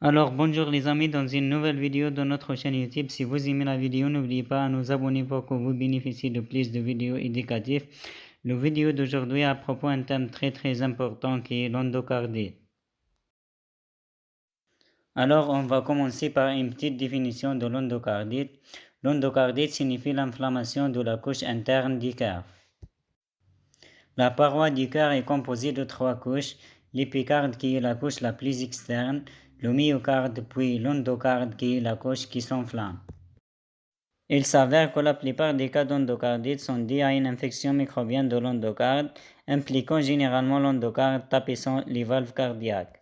Alors bonjour les amis, dans une nouvelle vidéo de notre chaîne YouTube. Si vous aimez la vidéo, n'oubliez pas à nous abonner pour que vous bénéficiez de plus de vidéos éducatives. La vidéo d'aujourd'hui est à propos d'un thème très important qui est l'endocardite. Alors on va commencer par une petite définition de l'endocardite. L'endocardite signifie l'inflammation de la couche interne du cœur. La paroi du cœur est composée de trois couches, l'épicarde qui est la couche la plus externe, le myocarde puis l'endocarde qui est la couche qui s'enflamme. Il s'avère que la plupart des cas d'endocardite sont dus à une infection microbienne de l'endocarde, impliquant généralement l'endocarde tapissant les valves cardiaques.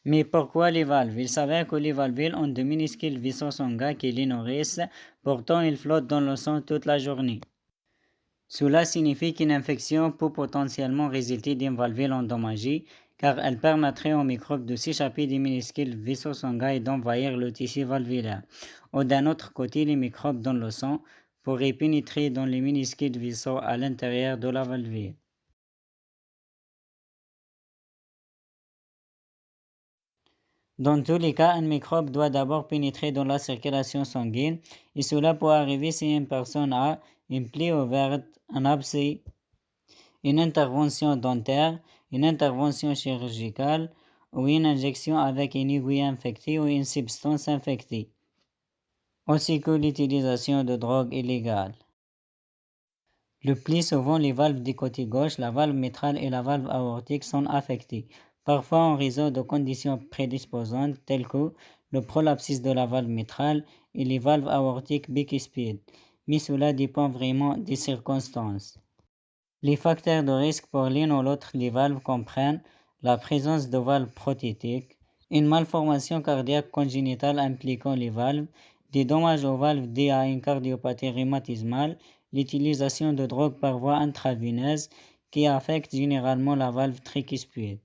Mais pourquoi les valves? Il s'avère que les valvules ont de minuscules vaisseaux sanguins qui les nourrissent, pourtant ils flottent dans le sang toute la journée. Cela signifie qu'une infection peut potentiellement résulter d'une valvule endommagée, car elle permettrait aux microbes de s'échapper des minuscules vaisseaux sanguins et d'envahir le tissu valvulaire. Ou d'un autre côté, les microbes dans le sang pourraient pénétrer dans les minuscules vaisseaux à l'intérieur de la valvule. Dans tous les cas, un microbe doit d'abord pénétrer dans la circulation sanguine, et cela peut arriver si une personne a une plaie ouverte, un abcès, une intervention dentaire, une intervention chirurgicale ou une injection avec une aiguille infectée ou une substance infectée, ainsi que l'utilisation de drogues illégales. Le plus souvent, les valves du côté gauche, la valve mitrale et la valve aortique sont affectées, parfois en raison de conditions prédisposantes telles que le prolapsus de la valve mitrale et les valves aortiques bicuspides, mais cela dépend vraiment des circonstances. Les facteurs de risque pour l'une ou l'autre des valves comprennent la présence de valves prothétiques, une malformation cardiaque congénitale impliquant les valves, des dommages aux valves dus à une cardiopathie rhumatismale, l'utilisation de drogues par voie intraveineuse qui affectent généralement la valve tricuspide.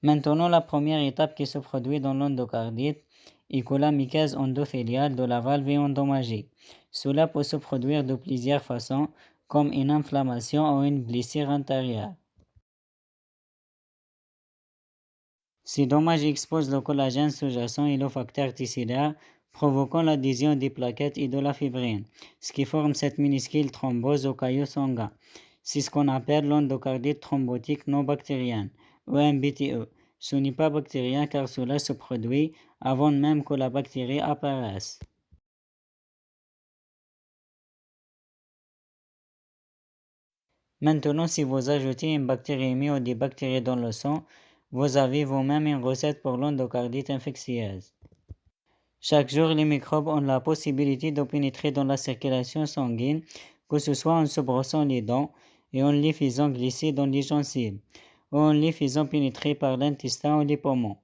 Maintenant, la première étape qui se produit dans l'endocardite est que la muqueuse endothéliale de la valve est endommagée. Cela peut se produire de plusieurs façons, comme une inflammation ou une blessure antérieure. Ces dommages exposent le collagène sous-jacent et le facteur tissulaire, provoquant l'adhésion des plaquettes et de la fibrine, ce qui forme cette minuscule thrombose au caillot sanguin. C'est ce qu'on appelle l'endocardite thrombotique non bactérienne, ou MBTE. Ce n'est pas bactérien car cela se produit avant même que la bactérie apparaisse. Maintenant, si vous ajoutez une bactériémie ou des bactéries dans le sang, vous avez vous-même une recette pour l'endocardite infectieuse. Chaque jour, les microbes ont la possibilité de pénétrer dans la circulation sanguine, que ce soit en se brossant les dents et en les faisant glisser dans les gencives, ou en les faisant pénétrer par l'intestin ou les poumons.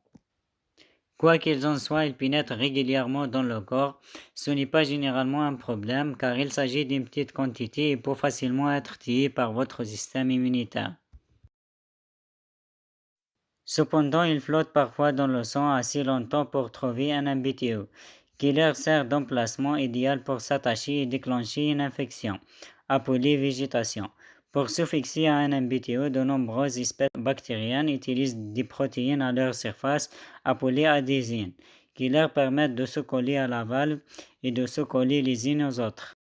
Quoi qu'ils en soient, ils pénètrent régulièrement dans le corps. Ce n'est pas généralement un problème car il s'agit d'une petite quantité et peut facilement être tué par votre système immunitaire. Cependant, ils flottent parfois dans le sang assez longtemps pour trouver un MBTE, qui leur sert d'emplacement idéal pour s'attacher et déclencher une infection, appelée végétation. Pour se fixer à un MBTE, de nombreuses espèces bactériennes utilisent des protéines à leur surface appelées adhésines, qui leur permettent de se coller à la valve et de se coller les unes aux autres.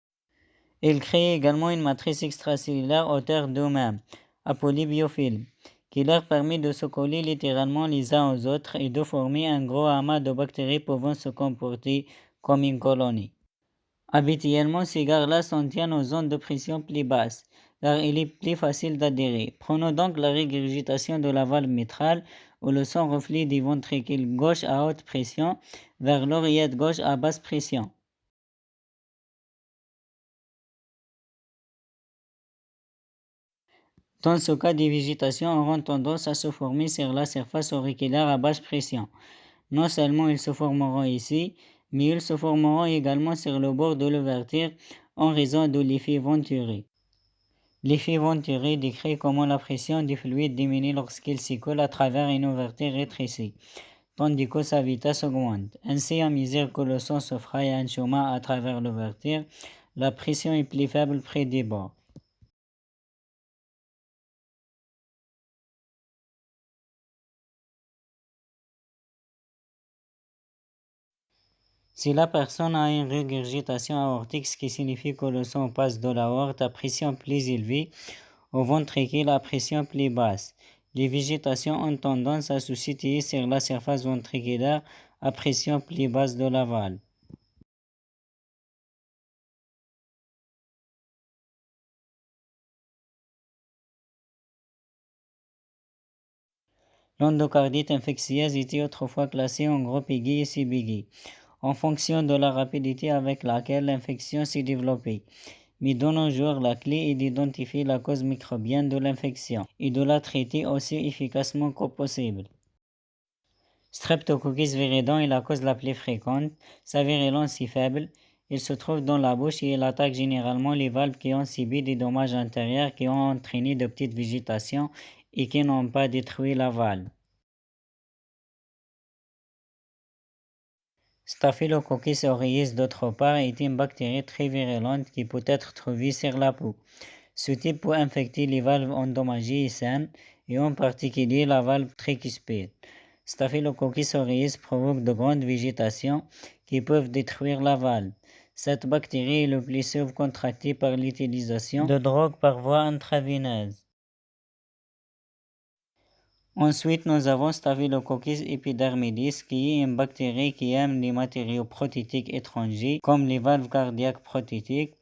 Ils créent également une matrice extracellulaire autour d'eux-mêmes, appelée biofilm, qui leur permet de se coller littéralement les uns aux autres et de former un gros amas de bactéries pouvant se comporter comme une colonie. Habituellement, ces gares-là s'en tiennent aux zones de pression plus basses, car il est plus facile d'adhérer. Prenons donc la régurgitation de la valve mitrale, où le sang reflète des ventricules gauche à haute pression vers l'oreillette gauche à basse pression. Dans ce cas, des végétations auront tendance à se former sur la surface auriculaire à basse pression. Non seulement ils se formeront ici, mais ils se formeront également sur le bord de l'ouverture en raison de l'effet Venturi. L'effet Venturi décrit comment la pression du fluide diminue lorsqu'il s'écoule à travers une ouverture rétrécie, tandis que sa vitesse augmente. Ainsi, à mesure que le sang se fraye un chemin à travers l'ouverture, la pression est plus faible près des bords. Si la personne a une régurgitation aortique, ce qui signifie que le sang passe de l'aorte à pression plus élevée au ventricule à pression plus basse, les végétations ont tendance à se situer sur la surface ventriculaire à pression plus basse de la valve. L'endocardite infectieuse était autrefois classée en groupe aigu et subaigu, en fonction de la rapidité avec laquelle l'infection s'est développée. Mais de nos jours, la clé est d'identifier la cause microbienne de l'infection et de la traiter aussi efficacement que possible. Streptococcus viridum est la cause la plus fréquente. Sa virulence est faible. Il se trouve dans la bouche et il attaque généralement les valves qui ont subi des dommages antérieurs qui ont entraîné de petites végétations et qui n'ont pas détruit la valve. Staphylococcus aureus, d'autre part, est une bactérie très virulente qui peut être trouvée sur la peau. Ce type peut infecter les valves endommagées et saines, et en particulier la valve tricuspide. Staphylococcus aureus provoque de grandes végétations qui peuvent détruire la valve. Cette bactérie est le plus souvent contractée par l'utilisation de drogues par voie intraveineuse. Ensuite, nous avons Staphylococcus epidermidis, qui est une bactérie qui aime les matériaux prothétiques étrangers, comme les valves cardiaques prothétiques.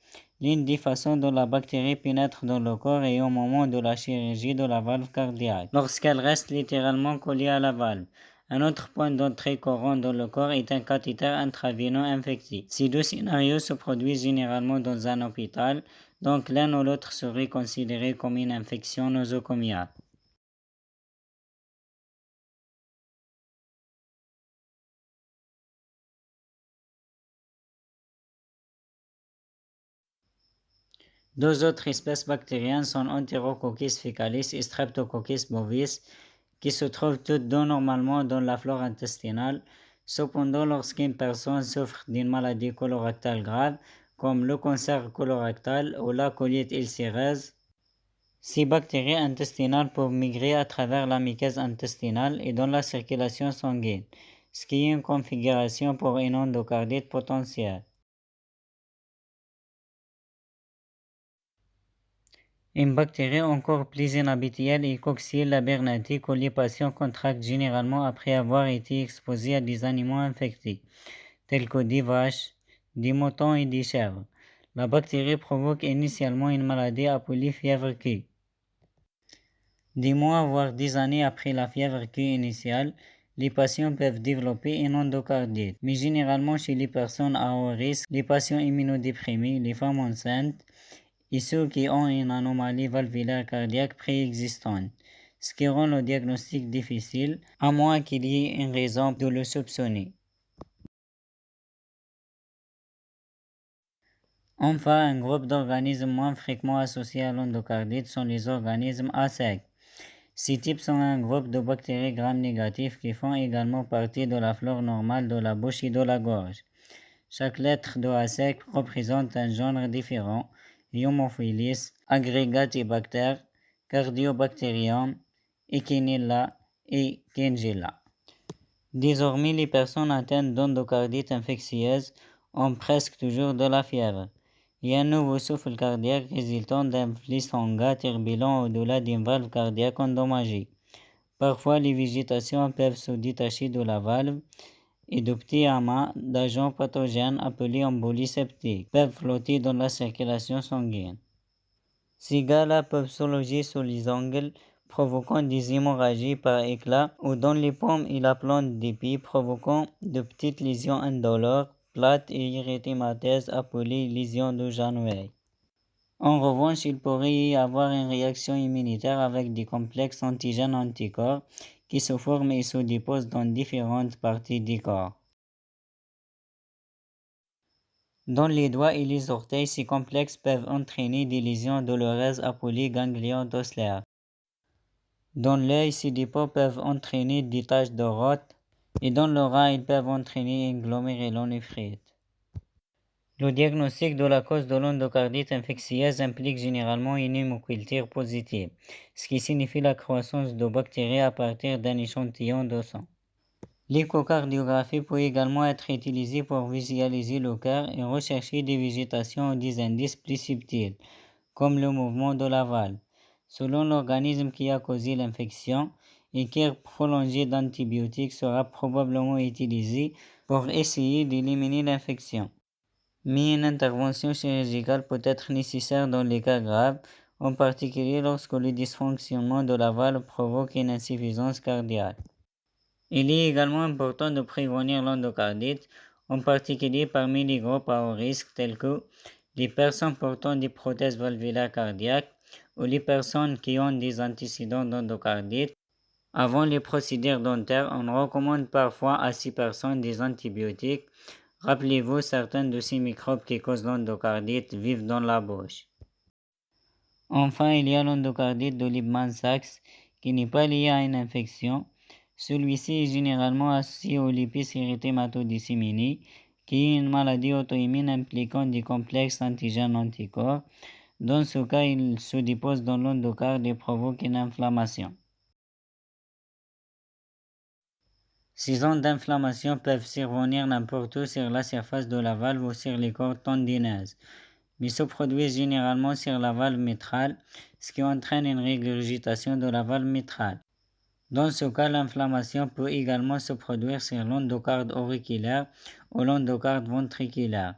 L'une des façons dont la bactérie pénètre dans le corps est au moment de la chirurgie de la valve cardiaque, lorsqu'elle reste littéralement collée à la valve. Un autre point d'entrée courant dans le corps est un cathéter intraveineux infecté. Ces deux scénarios se produisent généralement dans un hôpital, donc l'un ou l'autre serait considéré comme une infection nosocomiale. Deux autres espèces bactériennes sont Enterococcus faecalis et Streptococcus bovis, qui se trouvent toutes deux normalement dans la flore intestinale. Cependant, lorsqu'une personne souffre d'une maladie colorectale grave, comme le cancer colorectal ou la colite ulcéreuse, ces bactéries intestinales peuvent migrer à travers la muqueuse intestinale et dans la circulation sanguine, ce qui est une configuration pour une endocardite potentielle. Une bactérie encore plus inhabituelle est Coxiella burnetii que les patients contractent généralement après avoir été exposés à des animaux infectés, tels que des vaches, des moutons et des chèvres. La bactérie provoque initialement une maladie appelée fièvre Q. Des mois voire des années après la fièvre Q initiale, les patients peuvent développer une endocardite, mais généralement chez les personnes à haut risque, les patients immunodéprimés, les femmes enceintes, et ceux qui ont une anomalie valvulaire cardiaque préexistante, ce qui rend le diagnostic difficile, à moins qu'il y ait une raison de le soupçonner. Enfin, un groupe d'organismes moins fréquemment associés à l'endocardite sont les organismes à sec. Ces types sont un groupe de bactéries gram-négatives qui font également partie de la flore normale de la bouche et de la gorge. Chaque lettre de A sec représente un genre différent: Haemophilus, Agregatibacter, Cardiobacterium, Echinella et Kingella. Désormais, les personnes atteintes d'endocardite infectieuse ont presque toujours de la fièvre et un nouveau souffle cardiaque résultant d'un flux sanguin turbulent au-delà d'une valve cardiaque endommagée. Parfois, les végétations peuvent se détacher de la valve et de petits amas d'agents pathogènes appelés embolies septiques peuvent flotter dans la circulation sanguine. Ces gars-là peuvent se loger sous les ongles, provoquant des hémorragies par éclat, ou dans les pommes et la plante des pieds, provoquant de petites lésions indolores, plates et érythémateuses appelées lésions de Janeway. En revanche, il pourrait y avoir une réaction immunitaire avec des complexes antigènes-anticorps qui se forment et se déposent dans différentes parties du corps. Dans les doigts et les orteils, ces complexes peuvent entraîner des lésions douloureuses appelées ganglions d'Osler. Dans l'œil, ces dépôts peuvent entraîner des taches de rot, et dans le rein, ils peuvent entraîner une glomérulonéphrite. Le diagnostic de la cause de l'endocardite infectieuse implique généralement une hémoculture positive, ce qui signifie la croissance de bactéries à partir d'un échantillon de sang. L'échocardiographie peut également être utilisée pour visualiser le cœur et rechercher des végétations ou des indices plus subtils, comme le mouvement de la valve. Selon l'organisme qui a causé l'infection, une cure prolongée d'antibiotiques sera probablement utilisée pour essayer d'éliminer l'infection. Mais une intervention chirurgicale peut être nécessaire dans les cas graves, en particulier lorsque le dysfonctionnement de la valve provoque une insuffisance cardiaque. Il est également important de prévenir l'endocardite, en particulier parmi les groupes à haut risque tels que les personnes portant des prothèses valvulaires cardiaques ou les personnes qui ont des antécédents d'endocardite. Avant les procédures dentaires, on recommande parfois à ces personnes des antibiotiques. Rappelez-vous, certains de ces microbes qui causent l'endocardite vivent dans la bouche. Enfin, il y a l'endocardite de Liebman-Sachs qui n'est pas lié à une infection. Celui-ci est généralement associé au lupus érythématodisséminé, qui est une maladie auto-immune impliquant des complexes antigènes-anticorps. Dans ce cas, il se dépose dans l'endocarde et provoque une inflammation. Ces zones d'inflammation peuvent survenir n'importe où sur la surface de la valve ou sur les cordes tendineuses, mais se produisent généralement sur la valve mitrale, ce qui entraîne une régurgitation de la valve mitrale. Dans ce cas, l'inflammation peut également se produire sur l'endocarde auriculaire ou l'endocarde ventriculaire.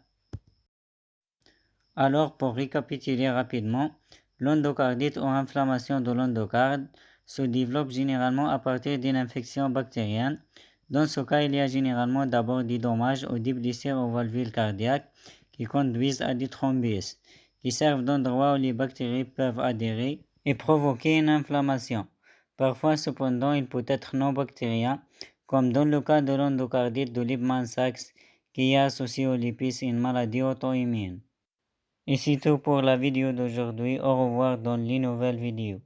Alors, pour récapituler rapidement, l'endocardite ou inflammation de l'endocarde se développe généralement à partir d'une infection bactérienne. Dans ce cas, il y a généralement d'abord des dommages ou des blessures aux valvules cardiaques qui conduisent à des thrombus, qui servent d'endroit où les bactéries peuvent adhérer et provoquer une inflammation. Parfois, cependant, il peut être non bactérien, comme dans le cas de l'endocardite de Liebman-Sachs, qui est associé au lupus et une maladie auto-immune. Et c'est tout pour la vidéo d'aujourd'hui. Au revoir dans les nouvelles vidéos.